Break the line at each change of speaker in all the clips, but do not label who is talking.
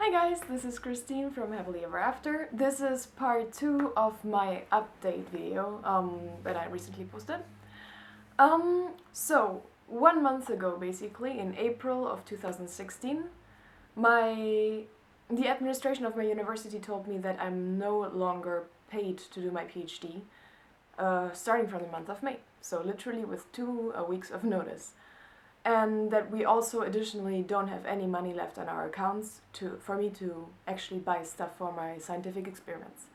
Hi guys, this is Christine from HappilyEverAfter. This is part 2 of my update video that I recently posted. So 1 month ago, basically, in April of 2016, the administration of my university told me that I'm no longer paid to do my PhD, starting from the month of May. So literally with 2 weeks of notice. And that we also additionally don't have any money left on our accounts for me to actually buy stuff for my scientific experiments.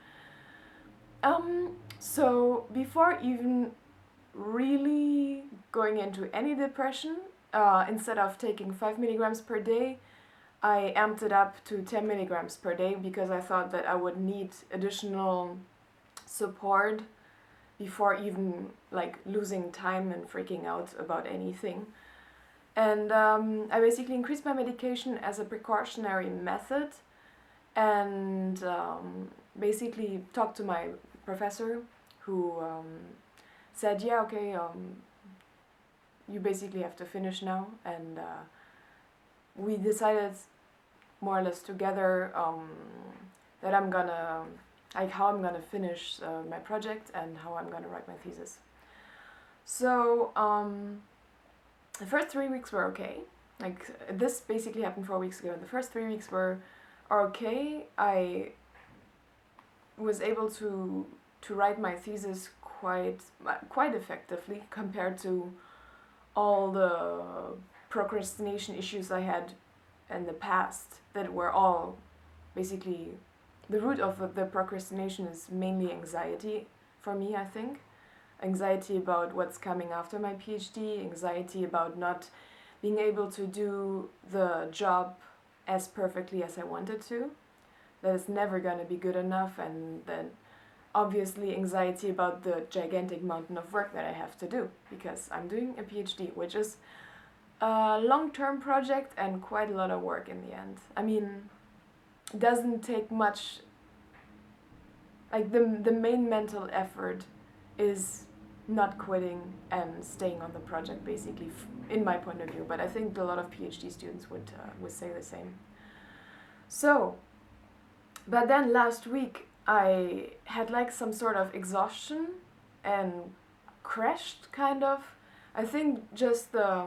So before even really going into any depression, instead of taking 5 milligrams per day, I amped it up to 10 milligrams per day because I thought that I would need additional support before even like losing time and freaking out about anything. And I basically increased my medication as a precautionary method and basically talked to my professor who said, yeah, okay, you basically have to finish now. And we decided more or less together that I'm gonna, like how I'm gonna finish my project and how I'm gonna write my thesis. So, the first 3 weeks were okay. Like, this basically happened 4 weeks ago. The first 3 weeks were okay. I was able to write my thesis quite effectively compared to all the procrastination issues I had in the past that were all basically, the root of the procrastination is mainly anxiety for me, I think. Anxiety about what's coming after my PhD, anxiety about not being able to do the job as perfectly as I wanted to, that it's never going to be good enough, and then obviously anxiety about the gigantic mountain of work that I have to do, because I'm doing a PhD, which is a long-term project and quite a lot of work in the end. I mean, it doesn't take much, like the main mental effort is not quitting and staying on the project, basically, in my point of view. But I think a lot of PhD students would say the same. So, but then last week I had like some sort of exhaustion and crashed, kind of. I think just the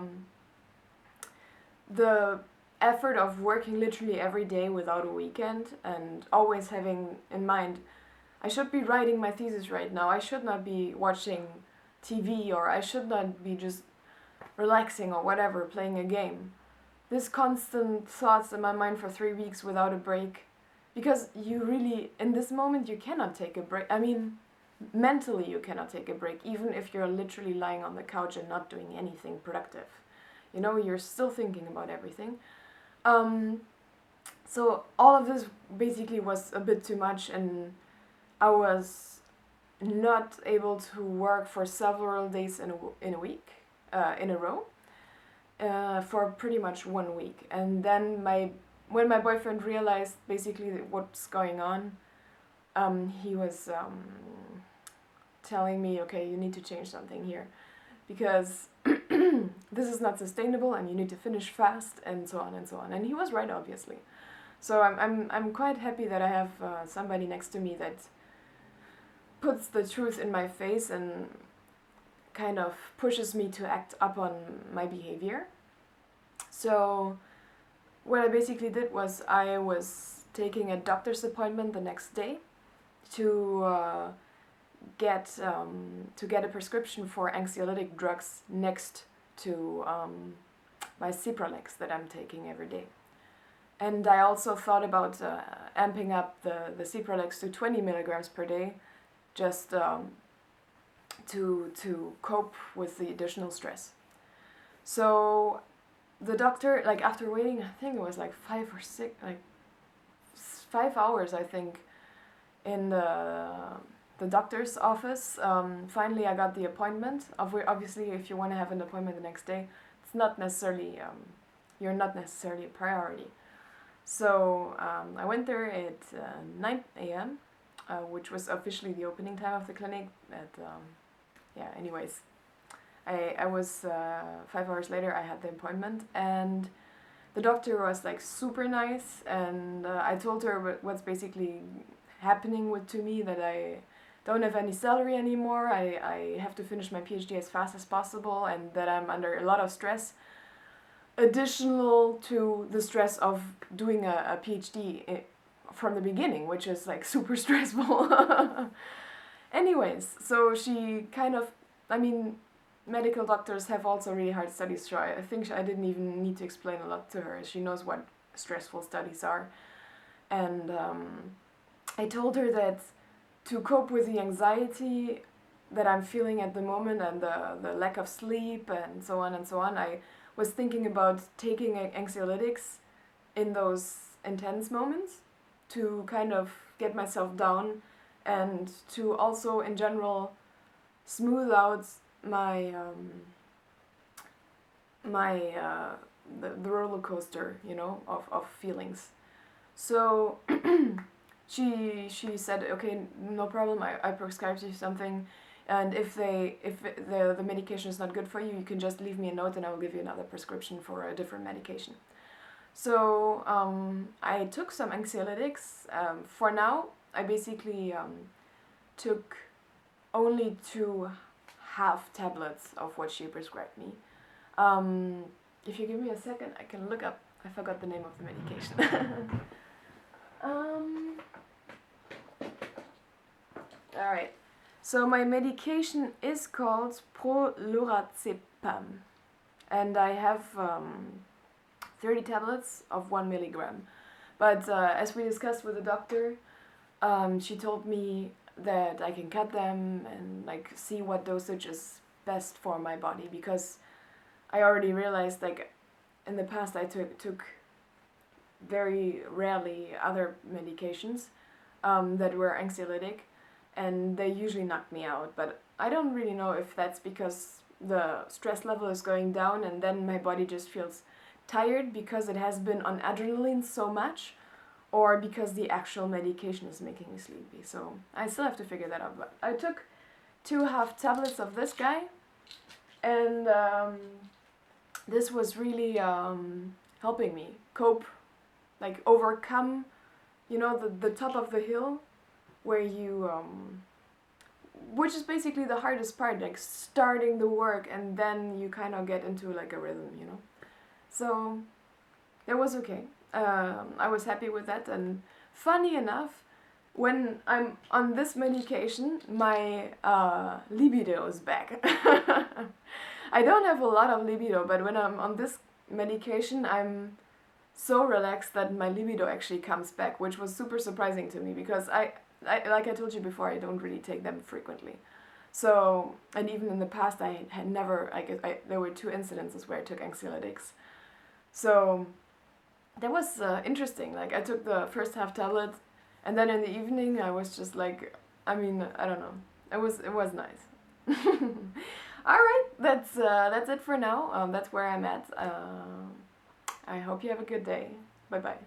effort of working literally every day without a weekend and always having in mind, I should be writing my thesis right now. I should not be watching TV, or I should not be just relaxing or whatever, playing a game. This constant thoughts in my mind for 3 weeks without a break. Because you really, in this moment, you cannot take a break. I mean, mentally you cannot take a break, even if you're literally lying on the couch and not doing anything productive. You know, you're still thinking about everything. So all of this basically was a bit too much, and I was not able to work for several days in a week, in a row, for pretty much 1 week. And then when my boyfriend realized basically what's going on, he was telling me, okay, you need to change something here, because this is not sustainable and you need to finish fast, and so on and so on. And he was right, obviously. So I'm quite happy that I have somebody next to me that puts the truth in my face and kind of pushes me to act upon my behavior. So what I basically did was I was taking a doctor's appointment the next day to get a prescription for anxiolytic drugs next to my Cipralex that I'm taking every day. And I also thought about amping up the Cipralex to 20 milligrams per day, just to cope with the additional stress. So the doctor, like after waiting, I think it was like 5 hours, I think, in the doctor's office, finally I got the appointment. Obviously, if you want to have an appointment the next day, it's not necessarily, you're not necessarily a priority. So I went there at 9 a.m., which was officially the opening time of the clinic. Anyways, I was 5 hours later, I had the appointment, and The doctor was like super nice, and I told her what's basically happening to me, that I don't have any salary anymore, I have to finish my PhD as fast as possible, and that I'm under a lot of stress, additional to the stress of doing a PhD from the beginning, which is like super stressful. Anyways, so she kind of, I mean, medical doctors have also really hard studies, so I think I didn't even need to explain a lot to her. She knows what stressful studies are. And I told her that to cope with the anxiety that I'm feeling at the moment, and the lack of sleep and so on, I was thinking about taking anxiolytics in those intense moments to kind of get myself down, and to also in general smooth out my the roller coaster, you know, of feelings. So she said, okay, no problem, I prescribed you something, and if the medication is not good for you, you can just leave me a note and I will give you another prescription for a different medication. So I took some anxiolytics. For now, I basically took only 2 half tablets of what she prescribed me. If you give me a second, I can look up. I forgot the name of the medication. Alright, so my medication is called Prolorazepam, and I have 30 tablets of 1 milligram. But as we discussed with the doctor, she told me that I can cut them and like see what dosage is best for my body, because I already realized, like, in the past I took very rarely other medications that were anxiolytic, and they usually knocked me out. But I don't really know if that's because the stress level is going down and then my body just feels tired because it has been on adrenaline so much, or because the actual medication is making me sleepy. So I still have to figure that out. But I took 2 half tablets of this guy, and this was really helping me cope, like overcome, you know, the top of the hill, where you, which is basically the hardest part, like starting the work, and then you kind of get into like a rhythm, you know. So that was okay. I was happy with that, and funny enough, when I'm on this medication, my libido is back. I don't have a lot of libido, but when I'm on this medication, I'm so relaxed that my libido actually comes back, which was super surprising to me, because I like I told you before, I don't really take them frequently. So, and even in the past, I had never, there were 2 incidences where I took anxiolytics. So that was interesting. Like, I took the first half tablet, and then in the evening I was just like, I mean, I don't know. It was nice. All right, that's it for now. That's where I'm at. I hope you have a good day. Bye bye.